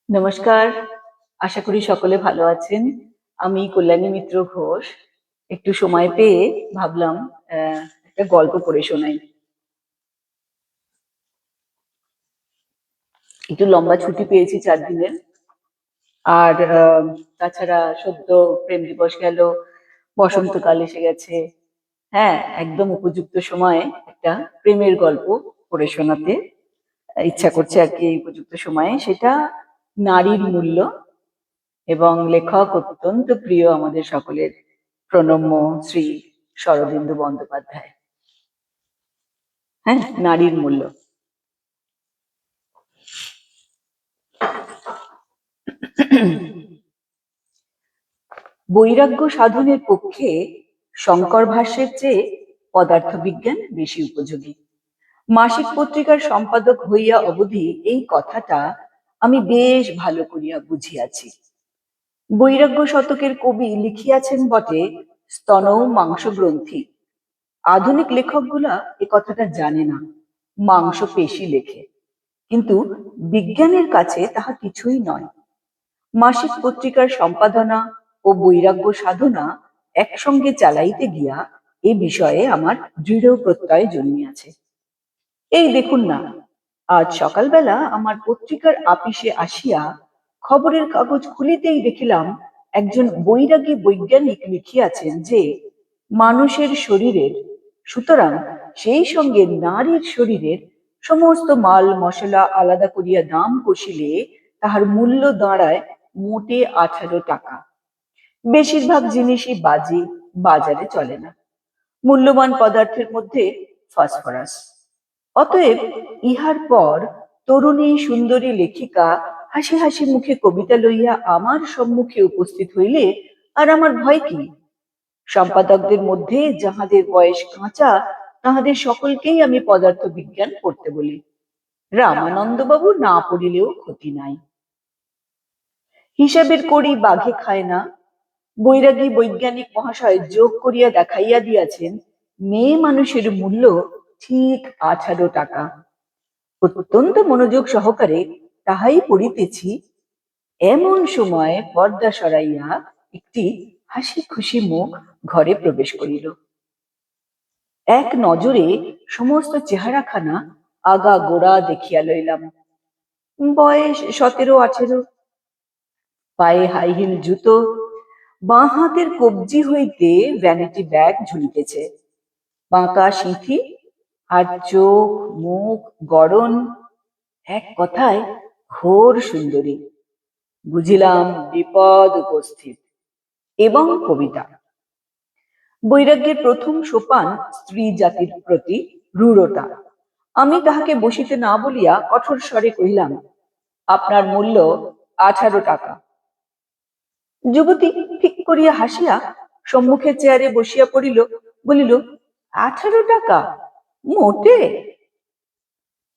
নমস্কার। আশা করি সকলে ভালো আছেন। আমি কল্যাণী মিত্র ঘোষ। একটু সময় পেয়ে ভাবলাম একটা গল্প পড়ে শোনাই। একটু লম্বা ছুটি পেয়েছি 4 দিনের। আর তাছাড়া সদ্য প্রেম দিবস গেল, বসন্তকাল এসে গেছে। হ্যাঁ, একদম উপযুক্ত সময়ে একটা প্রেমের গল্প পড়ে শোনাতে ইচ্ছা করছে আর কি। এই উপযুক্ত সময়ে সেটা নারীর মূল্য, এবং লেখক অত্যন্ত প্রিয় আমাদের সকলের, প্রণম্য শ্রী শরদিন্দু বন্দ্যোপাধ্যায়। হ্যাঁ, নারীর মূল্য। বৈরাগ্য সাধনের পক্ষে শঙ্কর ভাষ্যের চেয়ে পদার্থবিজ্ঞান বেশি উপযোগী। মাসিক পত্রিকার সম্পাদক হইয়া অবধি এই কথাটা আমি বেশ ভালো করিয়া বুঝিয়াছি। বৈরাগ্য শতকের কবি লিখিয়াছেন বটে স্তনৌ মাংস গ্রন্থি। আধুনিক লেখকগুলা এ কথাটা জানে না, মাংস পেশি লেখে। কিন্তু বিজ্ঞানের কাছে তাহা কিছুই নয়। মাসিক পত্রিকার সম্পাদনা ও বৈরাগ্য সাধনা একসঙ্গে চালাইতে গিয়া এ বিষয়ে আমার দৃঢ় প্রত্যয় জন্মিয়াছে। এই দেখুন না, আজ সকালবেলা আমার পত্রিকার আপিসে আসিয়া খবরের কাগজ খুলিতেই দেখিলাম একজন বৈরাগী বৈজ্ঞানিক লিখিয়াছেন যে মানুষের শরীরের, সুতরাং সেই সঙ্গে নারীর শরীরের সমস্ত মাল মশলা আলাদা করিয়া দাম কষিলে তাহার মূল্য দাঁড়ায় মোটে 18 টাকা। বেশিরভাগ জিনিসই বাজি, বাজারে চলে না। মূল্যবান পদার্থের মধ্যে ফসফরাস। অতএব ইহার পর তরুণী সুন্দরী লেখিকা হাসি হাসি মুখে কবিতা লইয়া আমার সম্মুখে উপস্থিত হইলে আর আমার ভয় কি? সম্পাদকদের মধ্যে যাহাদের বয়স কাঁচা তাহাদের সকলকেই আমি পদার্থ বিজ্ঞান পড়তে বলি। রামানন্দ বাবু না পড়িলেও ক্ষতি নাই। হিসাবের কড়ি বাঘে খায় না। বৈরাগী বৈজ্ঞানিক মহাশয় যোগ করিয়া দেখাইয়া দিয়াছেন মেয়ে মানুষের মূল্য ঠিক 18 টাকা। অত্যন্ত মনোযোগ সহকারে তাহাই পড়িতেছি, এমন সময় পর্দা সরাইয়া একটি হাসি খুশি মুখ ঘরে প্রবেশ করিল। এক নজরে সমস্ত চেহারাখানা আগা গোড়া দেখিয়া লইলাম। বয়স 17-18, পায়ে হাই হিল জুতো, বাঁ হাতের কবজি হইতে ভ্যানিটি ব্যাগ ঝুলিতেছে, বাঁকা সিঁথি, আর চোখ মুখ গড়ন, এক কথায় ঘোর সুন্দরী। বুঝিলাম বিপদ উপস্থিত। এবং কবিতা। বৈরাগ্যের প্রথম সোপান স্ত্রী জাতির প্রতি রূঢ়তা। আমি তাহাকে বসিতে না বলিয়া কঠোর স্বরে কহিলাম, আপনার মূল্য 18 টাকা। যুবতী ঠিক করিয়া হাসিয়া সম্মুখের চেয়ারে বসিয়া পড়িল, বলিল, 18 টাকা? মোটে?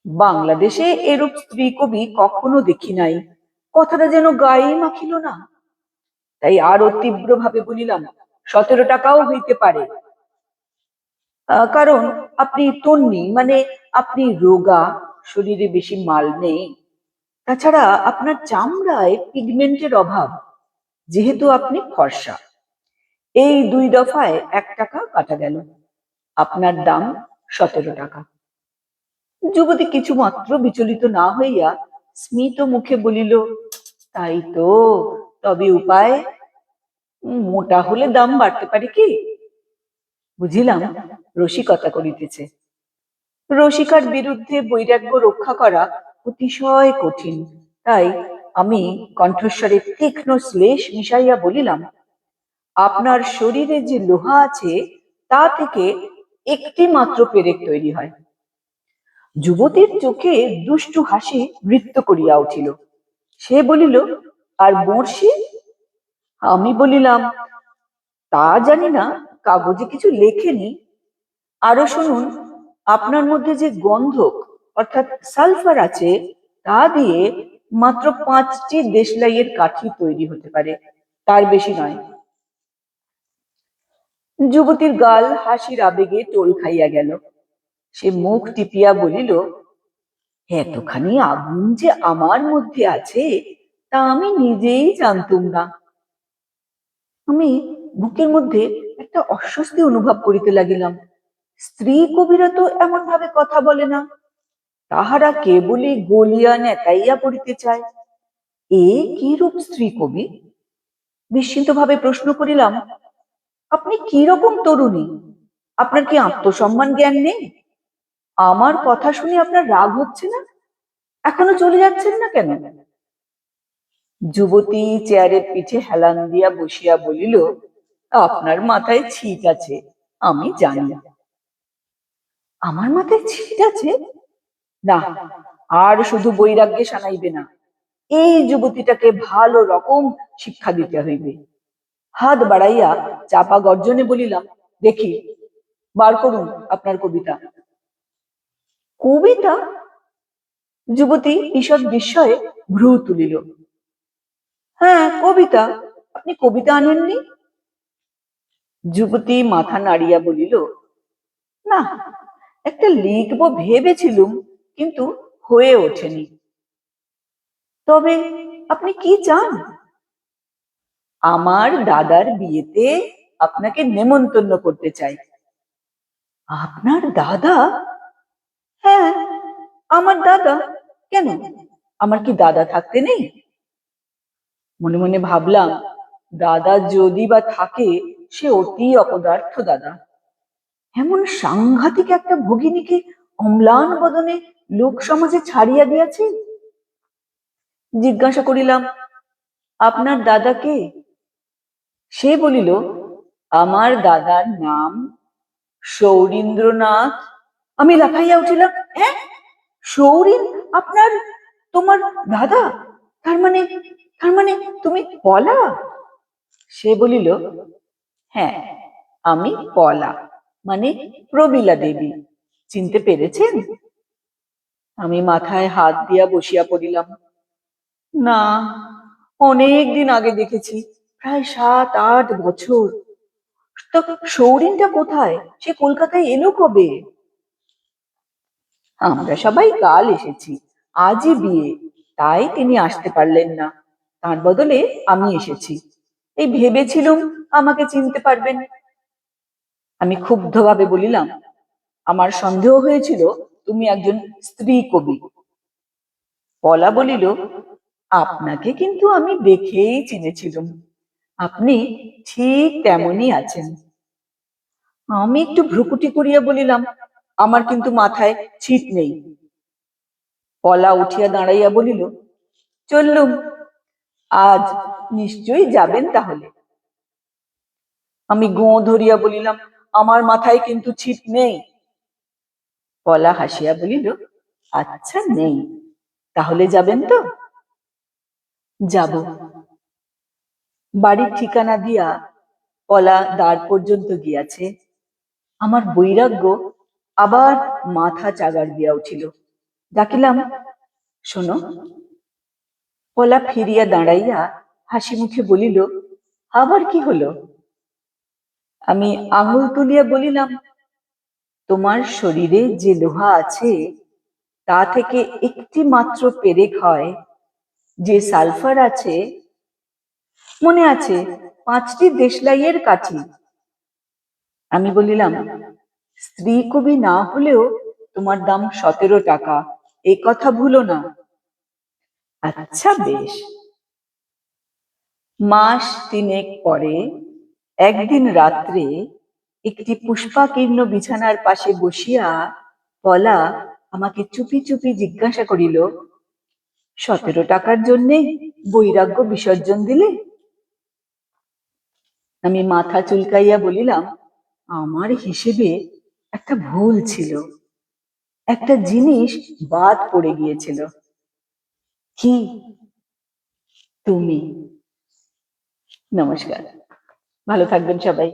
বাংলাদেশে এরূপ স্ত্রী কবি কখনো দেখি নাই। কথাটা যেন গায়েই মাখিল না। তাই আরো তীব্রভাবে বলিলাম, 17 টাকাও হইতে পারে। কারণ আপনি তন্নি, মানে আপনি রোগা, শরীরে বেশি মাল নেই। তাছাড়া আপনার চামড়ায় পিগমেন্টের অভাব, যেহেতু আপনি ফর্সা। এই 2 দফায় 1 টাকা কাটা গেল। আপনার দাম 17 টাকা। যুবতী কিছু মাত্র বিচলিত না হইয়া স্মিত মুখে বলিল, তাই তো, তবে উপায়? মোটা হলে দাম বাড়তে পারে কি? বুঝিলাম রসিকতা করিতেছে। রসিকার বিরুদ্ধে বৈরাগ্য রক্ষা করা অতিশয় কঠিন। তাই আমি কণ্ঠস্বরে তীক্ষ্ণ শ্লেষ মিশাইয়া বলিলাম, আপনার শরীরে যে লোহা আছে তা থেকে একটি মাত্র পেরেক তৈরি হয়। যুবতীর চোখে দুষ্টু হাসি নৃত্য করিয়া উঠিল। সে বলিল, আর বড়শি? আমি বলিলাম, তা জানি না, কাগজে কিছু লেখেনি। আরো শুনুন, আপনার মধ্যে যে গন্ধক অর্থাৎ সালফার আছে তা দিয়ে মাত্র 5টি দেশলাইয়ের কাঠি তৈরি হতে পারে, তার বেশি নয়। যুবতীর গাল হাসির আবেগে টোল খাইয়া গেল। সে মুখ টিপিয়া বলিল, এতখানি আগুন যে আমার মধ্যে আছে তা আমি নিজেই জানতুম না। আমি বুকের মধ্যে একটা অস্বস্তি অনুভব করিতে লাগিলাম। স্ত্রী কবিরা তো এমন ভাবে কথা বলে না, তাহারা কেবলই গলিয়া নেতাইয়া পড়িতে চায়। এ কি রূপ স্ত্রী কবি? বিস্মিত ভাবে প্রশ্ন করিলাম, আপনি কি রকম তরুণী? আপনার কি আত্মসম্মান জ্ঞান নেই? আমার কথা শুনে আপনার রাগ হচ্ছে না? এখনো চলে যাচ্ছেন না কেন? যুবতী চেয়ারের পিঠে হেলান দিয়া বসিয়া বলিল, আপনার মাথায় ছিট আছে, আমি জানি। আমার মাথায় ছিট আছে? না, আর শুধু বৈরাগ্যে সানাইবে না, এই যুবতীটাকে ভালো রকম শিক্ষা দিতে হইবে। হাত বাড়াইয়া চাপা গর্জনে বলিলাম, দেখি, বার করুন আপনার কবিতা। কবিতা? যুবতী ঈষৎ বিস্ময়ে ভ্রু তুলিল। হ্যাঁ, কবিতা। আপনি কবিতা আনেননি? যুবতী মাথা নাড়িয়া বলিল, না, একটা লিখবো ভেবেছিলুম, কিন্তু হয়ে ওঠেনি। তবে আপনি কি চান? আমার দাদার বিয়েতে আপনাকে নেমন্তন্ন করতে চাই। আপনার দাদা? হ্যাঁ, আমার দাদা। কেন, আমার কি দাদা থাকতে নেই? মনে মনে ভাবলাম, দাদা যদি বা থাকে, সে অতি অপদার্থ দাদা। এমন সাংঘাতিক একটা ভগিনীকে অম্লান বদনে লোক সমাজে ছাড়িয়া দিয়াছে। জিজ্ঞাসা করিলাম, আপনার দাদা কে? সে বলিল, আমার দাদার নাম সৌরীন্দ্রনাথ। আমি লাফাইয়া উঠিলাম, হ্যাঁ, সৌরিন আপনার, তোমার দাদা? তার মানে, তার মানে তুমি পলা? সে বলিল, হ্যাঁ, আমি পলা, মানে প্রমীলা দেবী। চিনতে পেরেছেন? আমি মাথায় হাত দিয়া বসিয়া পড়িলাম। না, অনেক দিন আগে দেখেছি, প্রায় 7-8 বছর। তো সৌরিনটা কোথায়? সে কলকাতায় এলো কবে? আমরা সবাই কাল এসেছি, আজই বিয়ে, তাই তিনি আসতে পারলেন না। তার বদলে আমি এসেছি। এই ভেবেছিলুম আমাকে চিনতে পারবেন। আমি ক্ষুব্ধভাবে বলিলাম, আমার সন্দেহ হয়েছিল তুমি একজন স্ত্রী কবি। পলা বলিল, আপনাকে কিন্তু আমি দেখেই চিনেছিলুম, আপনি ঠিক তেমনই আছেন। আমি একটু ভ্রুকুটি করিয়া বলিলাম, আমার কিন্তু মাথায় ছিট নেই। পলা উঠিয়া দাঁড়াইয়া বলিল, চললুম, আজ নিশ্চয়ই যাবেন তাহলে। আমি গোঁ ধরিয়া বলিলাম, আমার মাথায় কিন্তু ছিট নেই। পলা হাসিয়া বলিল, আচ্ছা নেই, তাহলে যাবেন তো? যাব। বাড়ির ঠিকানা দিয়া পলা দ্বার পর্যন্ত গিয়াছে। আমার বৈরাগ্য আবার মাথা চাগার দিয়া উঠিল। ডাকিলাম, শোনো। পলা ফিরিয়া দাঁড়াইয়া হাসি মুখে বলিল, আবার কি হলো? আমি আঙুল তুলিয়া বলিলাম, তোমার শরীরে যে লোহা আছে, তা থেকে একটি মাত্র পেরেক হয়। যে সালফার আছে, মনে আছে, 5টি দেশলাইয়ের কাঠি। আমি বলিলাম, স্ত্রী কবি না হলেও তোমার দাম 17 টাকা, এ কথা ভুলো না। আচ্ছা বেশ। মাস 3 পরে একদিন রাত্রে একটি পুষ্পাকীর্ণ বিছানার পাশে বসিয়া পলা আমাকে চুপি চুপি জিজ্ঞাসা করিল, 17 টাকার জন্যে বৈরাগ্য বিসর্জন দিলে? আমি মাথা চুলকাইয়া বলিলাম, আমার হিসেবে একটা ভুল ছিল, একটা জিনিস বাদ পড়ে গিয়েছিল। কি? তুমি। নমস্কার, ভালো থাকবেন সবাই।